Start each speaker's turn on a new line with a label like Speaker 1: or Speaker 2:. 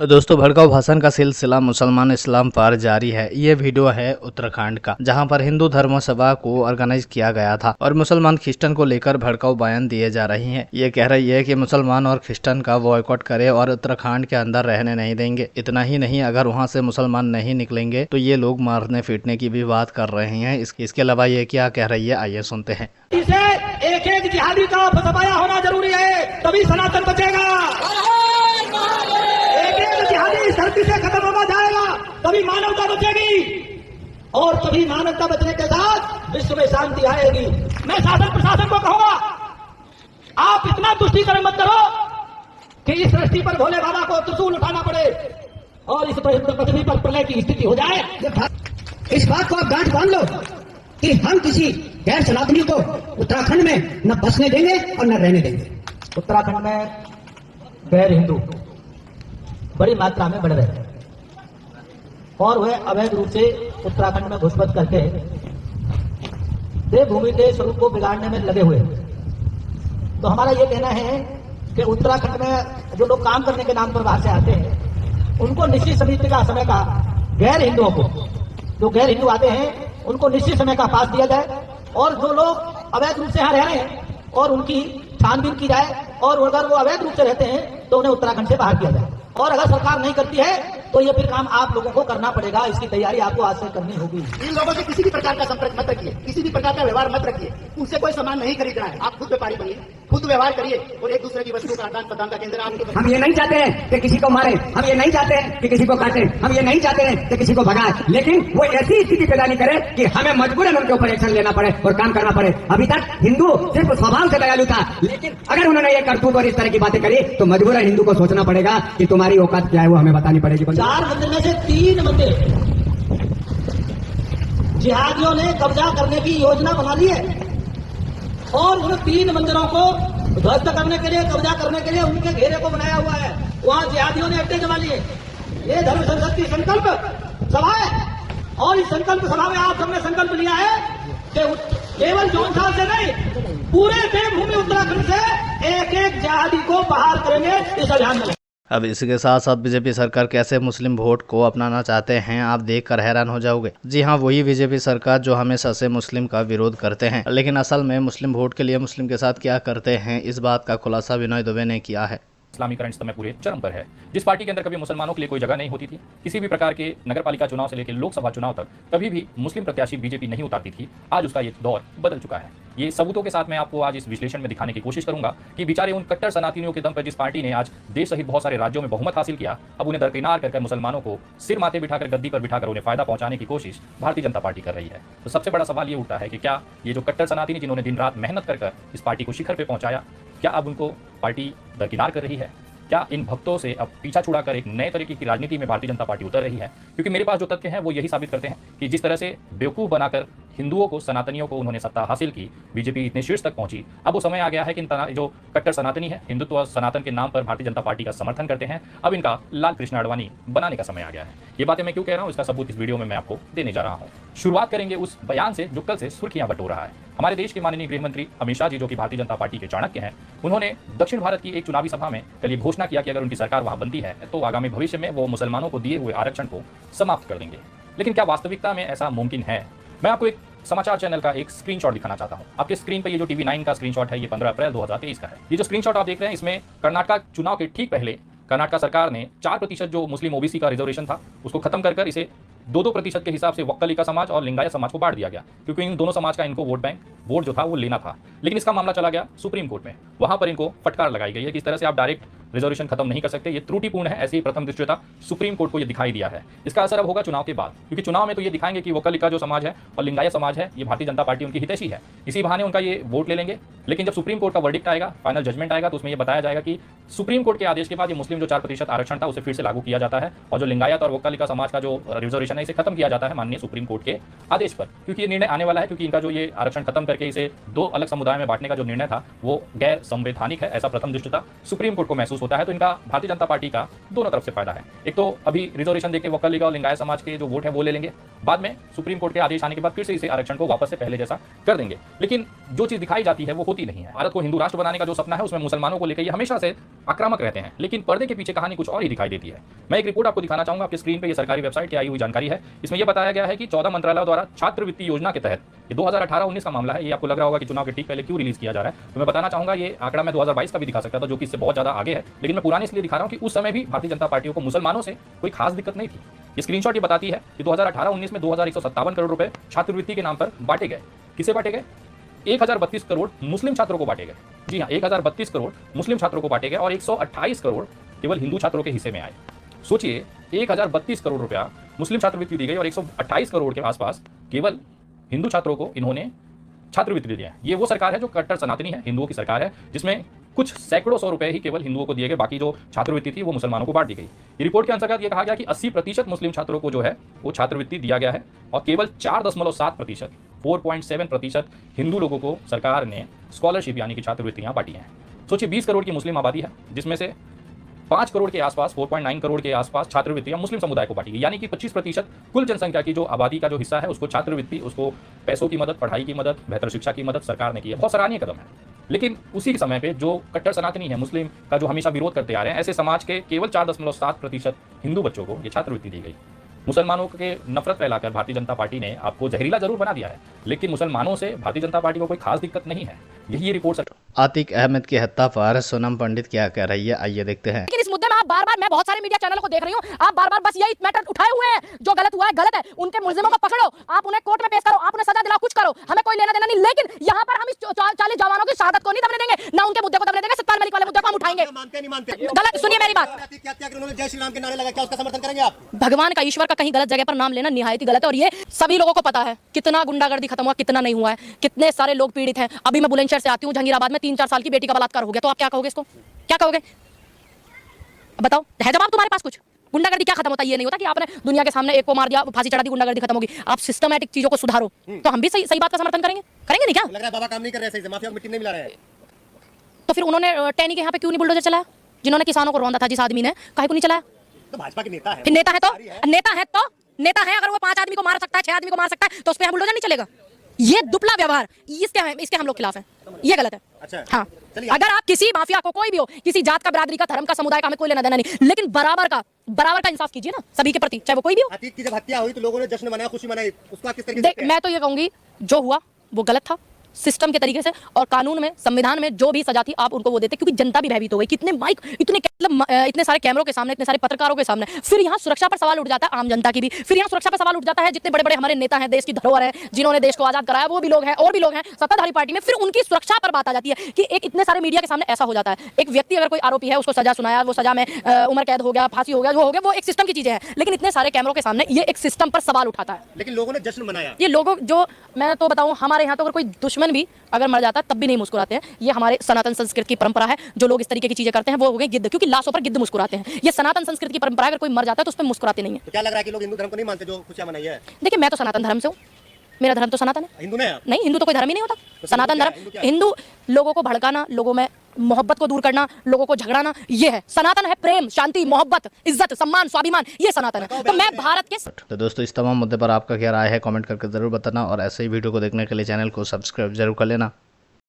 Speaker 1: दोस्तों, भड़काऊ भाषण का सिलसिला मुसलमान इस्लाम पर जारी है। ये वीडियो है उत्तराखंड का, जहां पर हिंदू धर्म सभा को ऑर्गेनाइज किया गया था और मुसलमान क्रिश्चियन को लेकर भड़काऊ बयान दिए जा रही हैं। ये कह रही है कि मुसलमान और क्रिश्चियन का बॉयकॉट करे और उत्तराखंड के अंदर रहने नहीं देंगे। इतना ही नहीं, अगर वहाँ से मुसलमान नहीं निकलेंगे तो ये लोग मारने पीटने की भी बात कर रहे हैं। इसके अलावा ये क्या कह रही है, आइए सुनते हैं।
Speaker 2: इसे एक एक जिहादी का सफाया होना जरूरी है, तभी सनातन बचेगा। जिहादी धरती से खत्म होगा जाएगा, तभी मानवता बचेगी और तभी मानवता बचने के साथ विश्व में शांति आएगी। मैं शासन प्रशासन को कहूंगा, आप इतना तुष्टीकरण मत करो कि इस सृष्टि पर भोले बाबा को त्रिशूल उठाना पड़े और इस पृथ्वी पर प्रलय की स्थिति हो जाए।
Speaker 3: इस बात को आप गांठ बांध लो कि हम किसी गैर सनातनी को उत्तराखंड में न बसने देंगे और न रहने देंगे।
Speaker 2: उत्तराखंड में गैर हिंदू बड़ी मात्रा में बढ़ रहे हैं और वह अवैध रूप से उत्तराखंड में घुसपैठ करके देवभूमि के स्वरूप को बिगाड़ने में लगे हुए हैं। तो हमारा यह कहना है कि उत्तराखंड में जो लोग काम करने के नाम पर बाहर से आते हैं, उनको निश्चित समिति का समय का, गैर हिंदुओं को, जो गैर हिंदू आते हैं उनको निश्चित समय का पास दिया जाए और जो लोग अवैध रूप से यहाँ रह रहे हैं और उनकी छानबीन की जाए और अगर वो अवैध रूप से रहते हैं तो उन्हें उत्तराखंड से बाहर किया जाए। और अगर सरकार नहीं करती है तो ये फिर काम आप लोगों को करना पड़ेगा। इसकी तैयारी आपको आज से करनी होगी।
Speaker 4: इन लोगों से किसी भी प्रकार का संपर्क मत रखिए, किसी भी प्रकार का व्यवहार मत रखिए। उनसे कोई सामान नहीं खरीदना है, आप खुद व्यापारी बनिए, खुद व्यवहार करिए और एक दूसरे की वस्तु का आदान प्रदान का केंद्र आपको।
Speaker 3: हम ये नहीं चाहते हैं कि किसी को मारे, हम ये नहीं चाहते हैं कि किसी को काटे, हम ये नहीं चाहते हैं कि किसी को भगाए, लेकिन वो ऐसी स्थिति पैदा नहीं करे कि हमें मजबूरन उनके ऊपर एक्शन लेना पड़े और काम करना पड़े। अभी तक हिंदू सिर्फ स्वभाव से दयालु था, लेकिन अगर उन्होंने ये करतूत और इस तरह की बातें करी तो मजबूरन हिंदू को सोचना पड़ेगा कि तुम्हारी औकात क्या है, वो हमें बतानी पड़ेगी।
Speaker 2: 4 मंदिर में से 3 मंदिर जिहादियों ने कब्जा करने की योजना बना ली है और उन 3 मंदिरों को ध्वस्त करने के लिए, कब्जा करने के लिए उनके घेरे को बनाया हुआ है। वहां जिहादियों ने अड्डे जमा लिए। ये धर्म संसद की संकल्प सभा है और इस संकल्प सभा में आप सबने संकल्प लिया है कि केवल जौनसाल से नहीं, पूरे देवभूमि उत्तराखंड से एक एक जिहादी को बाहर करेंगे इस अभियान में।
Speaker 1: अब इसके साथ साथ बीजेपी सरकार कैसे मुस्लिम वोट को अपनाना चाहते हैं, आप देखकर हैरान हो जाओगे। जी हाँ, वही बीजेपी सरकार जो हमेशा से मुस्लिम का विरोध करते हैं, लेकिन असल में मुस्लिम वोट के लिए मुस्लिम के साथ क्या करते हैं, इस बात का खुलासा विनय दुबे ने किया है।
Speaker 5: इस्लामीकरण इस समय पूरे चरम पर है। जिस पार्टी के अंदर कभी मुसलमानों के लिए कोई जगह नहीं होती थी, किसी भी प्रकार के नगरपालिका चुनाव से लेकर लोकसभा चुनाव तक कभी भी मुस्लिम प्रत्याशी बीजेपी नहीं उतारती थी, आज उसका ये दौर बदल चुका है। ये सबूतों के साथ मैं आपको आज इस विश्लेषण में दिखाने की कोशिश करूंगा कि बेचारे उन कट्टर सनातनियों के दम पर जिस पार्टी ने आज देश सहित बहुत सारे राज्यों में बहुमत हासिल किया, अब उन्हें दरकिनार करके मुसलमानों को सिर माथे बिठाकर, गद्दी पर बिठाकर उन्हें फायदा पहुंचाने की कोशिश भारतीय जनता पार्टी कर रही है। तो सबसे बड़ा सवाल ये उठता है कि क्या ये जो कट्टर सनातनी जिन्होंने दिन रात मेहनत कर इस पार्टी को शिखर पर पहुंचाया, क्या अब उनको पार्टी दरकिनार कर रही है? क्या इन भक्तों से अब पीछा छुड़ाकर एक नए तरीके की राजनीति में भारतीय जनता पार्टी उतर रही है? क्योंकि मेरे पास जो तथ्य हैं वो यही साबित करते हैं कि जिस तरह से बेवकूफ़ बनाकर हिंदुओं को, सनातनियों को उन्होंने सत्ता हासिल की, बीजेपी इतने शीर्ष तक पहुंची, अब वो समय आ गया है कि जो कट्टर सनातनी है, हिंदुत्व और सनातन के नाम पर भारतीय जनता पार्टी का समर्थन करते हैं, अब इनका लाल कृष्ण आडवाणी बनाने का समय आ गया है। ये बातें मैं क्यों कह रहा हूँ, इसका सबूत इस वीडियो में मैं आपको देने जा रहा हूँ। शुरुआत करेंगे उस बयान से जो कल से सुर्खियां बटोर रहा है। हमारे देश के माननीय गृह मंत्री अमित शाह जी, जो कि भारतीय जनता पार्टी के चाणक्य हैं, उन्होंने दक्षिण भारत की एक चुनावी सभा में कल ये घोषणा किया कि अगर उनकी सरकार वहां बनती है तो आगामी भविष्य में वो मुसलमानों को दिए हुए आरक्षण को समाप्त कर देंगे। लेकिन क्या वास्तविकता में ऐसा मुमकिन है? मैं आपको एक समाचार चैनल का एक स्क्रीनशॉट दिखाना चाहता हूं। आपके स्क्रीन पर ये जो TV9 का स्क्रीनशॉट है, ये 15 अप्रैल 2023 का है। ये जो स्क्रीनशॉट आप देख रहे हैं, इसमें कर्नाटक चुनाव के ठीक पहले कर्नाटक सरकार ने 4% जो मुस्लिम ओबीसी का रिजर्वेशन था उसको खत्म कर इसे 2-2% के हिसाब से वक्कलिका समाज और लिंगायत समाज को बांट दिया गया, क्योंकि इन दोनों समाज का इनको वोट जो था वो लेना था। लेकिन इसका मामला चला गया सुप्रीम कोर्ट में, वहां पर इनको फटकार लगाई गई है कि इस तरह से आप डायरेक्ट रिजर्वेशन खत्म नहीं कर सकते, ये त्रुटिपूर्ण है। ऐसे ही प्रथम दृष्टया सुप्रीम कोर्ट को ये दिखाई दिया है। इसका असर अब होगा चुनाव के बाद, क्योंकि चुनाव में तो ये दिखाएंगे कि वक्कलिका जो समाज है और लिंगायत समाज है, ये भारतीय जनता पार्टी उनकी हितैषी है, इसी बहाने उनका ये वोट ले लेंगे। लेकिन जब सुप्रीम कोर्ट का वर्डिक्ट आएगा, फाइनल जजमेंट आएगा, तो उसमें ये बताया जाएगा कि सुप्रीम कोर्ट के आदेश के बाद ये मुस्लिम जो 4% आरक्षण था उसे फिर से लागू किया जाता है और जो लिंगायत और वक्कलिका समाज का जो रिजर्वेशन है इसे खत्म किया जाता है माननीय सुप्रीम कोर्ट के आदेश पर। क्योंकि ये निर्णय आने वाला है, क्योंकि इनका जो ये आरक्षण खत्म करके इसे 2 अलग समुदाय में बांटने का जो निर्णय था वो गैर संवैधानिक है, ऐसा प्रथम दृष्टया सुप्रीम कोर्ट को महसूस होता है। तो इनका भारतीय जनता पार्टी का दोनों तरफ से फायदा है। एक तो अभी रिजर्वेशन देके वक्कलिका और लिंगायत समाज के जो वोट है वो ले लेंगे बाद में सुप्रीम कोर्ट के आदेश आने के बाद फिर से इसे आरक्षण को वापस से पहले जैसा कर देंगे। लेकिन जो चीज दिखाई जाती है वो होती नहीं है। भारत को हिंदू राष्ट्र बनाने का जो सपना है उसमें मुसलमानों को लेकर ये हमेशा से आक्रामक रहते हैं, लेकिन पर्दे के पीछे कहानी कुछ और ही दिखाई देती है। मैं एक रिपोर्ट आपको दिखाना चाहूंगा, आपकी स्क्रीन पे ये सरकारी वेबसाइट की आई हुई जानकारी है। इसमें यह बताया गया है कि 14 मंत्रालयों द्वारा छात्रवृत्ति योजना के तहत, ये 2018-19 का मामला है, ये आपको लग रहा होगा कि चुनाव के ठीक पहले क्यों रिलीज किया जा रहा है, तो मैं बताना चाहूंगा ये आंकड़ा मैं 2022 का भी दिखा सकता था, जो कि इससे बहुत ज्यादा आगे है, लेकिन मैं पुराने इसलिए दिखा रहा हूं कि उस समय भी भारतीय जनता पार्टी को मुसलमानों से कोई खास दिक्कत नहीं थी। ये स्क्रीनशॉट ये बताती है कि 2018-19 में 2157 करोड़ रुपए छात्रवृत्ति के नाम पर बांटे गए। किसे बांटे गए? 1032 करोड़ मुस्लिम छात्रों को बांटे गए। जी हाँ, 1032 करोड़ मुस्लिम छात्रों को बांटे गए और 128 करोड़ केवल हिंदू छात्रों के हिस्से में आए। सोचिए, 1032 करोड़ रुपया मुस्लिम छात्रवृत्ति दी गई और 128 करोड़ के आसपास केवल हिंदू छात्रों को इन्होंने छात्रवृत्ति दी है। ये वो सरकार है जो कट्टर सनातनी है, हिंदुओं की सरकार है, जिसमें कुछ सैकड़ों सौ रुपए ही केवल हिंदुओं को दिए गए, बाकी जो छात्रवृत्ति थी वो मुसलमानों को बांट दी गई। ये रिपोर्ट के अंतर्गत ये कहा गया कि 80% मुस्लिम छात्रों को जो है वो छात्रवृत्ति दिया गया है और केवल 4.7%, 4.7% हिंदू लोगों को सरकार ने स्कॉलरशिप यानी कि छात्रवृत्तियां बांटी हैं। सोचिए, 20 करोड़ की मुस्लिम आबादी है, जिसमें से 5 करोड़ के आसपास, 4.9 करोड़ के आसपास छात्रवृत्तियां मुस्लिम समुदाय को बांटी गई, यानी कि 25% कुल जनसंख्या की जो आबादी का जो हिस्सा है उसको छात्रवृत्ति, उसको पैसों की मदद, पढ़ाई की मदद, बेहतर शिक्षा की मदद सरकार ने की है। बहुत सराहनीय कदम है। लेकिन उसी के समय पे जो कट्टर सनातनी है, मुस्लिम का जो हमेशा विरोध करते आ रहे हैं, ऐसे समाज के केवल 4.7% हिंदू बच्चों को ये छात्रवृत्ति दी गई। मुसलमानों के नफरत फैलाकर भारतीय जनता पार्टी ने आपको जहरीला जरूर बना दिया है, लेकिन मुसलमानों से भारतीय जनता पार्टी को कोई खास दिक्कत नहीं है। यही ये रिपोर्ट
Speaker 1: आतिक अहमद की हत्या पर सोनम पंडित क्या कह रही है, आइए देखते हैं।
Speaker 6: लेकिन इस मुद्दे में आप बार-बार, मैं बहुत सारे मीडिया चैनलों को देख रही हूँ, आप बार-बार बस यही मैटर उठाए हुए हैं, जो गलत हुआ है गलत है, उनके मुल्जिमों को पकड़ो, आप उन्हें कोर्ट में पेश करो, आप उन्हें सजा दिलाओ, कुछ करो, हमें कोई लेना देना नहीं। लेकिन यहाँ पर हम इस 40 जवानों की शहादत को नहीं दबने देंगे, ना उनके मुद्दे को दबने देंगे। सत्तार मलिक वाले मुद्दे को हम उठाएंगे। गलत, सुनिए मेरी बात,
Speaker 4: जय श्री राम के नारे लगा, क्या उसका समर्थन करेंगे आप?
Speaker 6: भगवान का, ईश्वर का कहीं गलत जगह पर नाम लेना निहायत ही गलत है, और ये सभी लोगों को पता है। कितना गुंडागर्दी खत्म हुआ, कितना नहीं हुआ है, कितने सारे लोग पीड़ित हैं। अभी मैं बुलंदशहर से आती हूँ, जहांगीराबाद में 3-4 साल की बेटी का बलात्कार हो गया, तो आप क्या कहोगे इसको? क्या कहोगे बताओ? है जवाब तुम्हारे पास कुछ? गुंडागर्दी क्या खत्म होता है? ये नहीं होता कि आपने दुनिया के सामने एक को मार दिया, फांसी चढ़ा दी, गुंडागर्दी खत्म होगी। आप सिस्टमैटिक चीजों को सुधारो, तो हम भी सही बात का समर्थन करेंगे। करेंगे नहीं क्या?
Speaker 4: लग रहा है बाबा काम नहीं कर रहे, सही से माफिया को मिट्टी नहीं मिला रहे हैं।
Speaker 6: तो फिर उन्होंने टैनी के यहाँ पे क्यों नहीं बुलडोजर चलाया? जिन्होंने किसानों को रौंदा था, जिस आदमी ने, काहे को नहीं चलाया?
Speaker 4: तो भाजपा के नेता है।
Speaker 6: फिर नेता है तो नेता है, अगर वो 5 आदमी को मार सकता है, 6 आदमी को मार सकता है, तो उस पर यहाँ बुलडोजर नहीं चलेगा। ये दुपला व्यवहार, इसके हम लोग खिलाफ हैं, ये गलत है।
Speaker 4: अच्छा,
Speaker 6: हाँ, अगर आप किसी माफिया को, कोई भी हो, किसी जात का, बिरादरी का, धर्म का, समुदाय का, हमें कोई लेना देना नहीं, लेकिन बराबर का इंसाफ कीजिए ना सभी के प्रति, चाहे वो कोई भी हो।
Speaker 4: अतीक की जब हत्या हुई तो लोगों ने जश्न मनाया, खुशी मनाई, उसको किस तरीके से?
Speaker 6: मैं तो ये कहूंगी, जो हुआ वो गलत था, सिस्टम के तरीके से, और कानून में, संविधान में जो भी सजा थी आप उनको वो देते, क्योंकि जनता भी भयभीत हो गई। कितने माइक, इतने सारे कैमरों के सामने, इतने सारे पत्रकारों के सामने, फिर यहाँ सुरक्षा पर सवाल उठ जाता है, आम जनता की भी। फिर यहाँ सुरक्षा पर सवाल उठ जाता है, जितने बड़े बड़े हमारे नेता हैं, देश की धरोहर है, जिन्होंने देश को आजाद कराया, वो भी लोग हैं, और भी लोग हैं सत्ताधारी पार्टी में, फिर उनकी सुरक्षा पर बात आ जाती है कि एक इतने सारे मीडिया के सामने ऐसा हो जाता है। एक व्यक्ति अगर कोई आरोपी है, उसको सजा सुनाया, वो सजा में उम्र कैद हो गया, फांसी हो गया, जो हो गया, वो एक सिस्टम की चीजें हैं, लेकिन इतने सारे कैमरों के सामने ये एक सिस्टम पर सवाल उठाता है।
Speaker 4: लेकिन लोगों ने जश्न मनाया।
Speaker 6: ये लोगों, जो मैं तो बताऊं, हमारे यहाँ तो अगर कोई दुश्मन भी अगर मर जाता है तब भी नहीं मुस्कुराते हैं। ये हमारे सनातन संस्कृति की परंपरा है। जो लोग इस तरीके की चीजें करते हैं वो हो गए गिद्ध, क्योंकि लाशों पर गिद्ध मुस्कुराते हैं। ये सनातन संस्कृति की परंपरा है, अगर कोई मर जाता है तो उस पर मुस्कुराते नहीं है।
Speaker 4: तो क्या लग रहा है कि लोग हिंदू धर्म को नहीं मानते जो खुशियां मनाई है?
Speaker 6: देखिए, मैं तो सनातन धर्म से हूँ, मेरा धर्म तो सनातन है।
Speaker 4: हिंदू नहीं?
Speaker 6: नहीं, हिंदू तो कोई धर्म ही नहीं होता।
Speaker 4: तो
Speaker 6: सनातन धर्म, हिंदू लोगों को भड़काना, लोगों में मोहब्बत को दूर करना, लोगों को झगड़ाना, ये है सनातन। है प्रेम, शांति, मोहब्बत, इज्जत, सम्मान, स्वाभिमान, ये सनातन है। तो मैं भारत के।
Speaker 1: तो दोस्तों, इस तमाम मुद्दे पर आपका क्या राय है, कमेंट करके जरूर बताना, और ऐसे ही वीडियो को देखने के लिए चैनल को सब्सक्राइब जरूर कर लेना।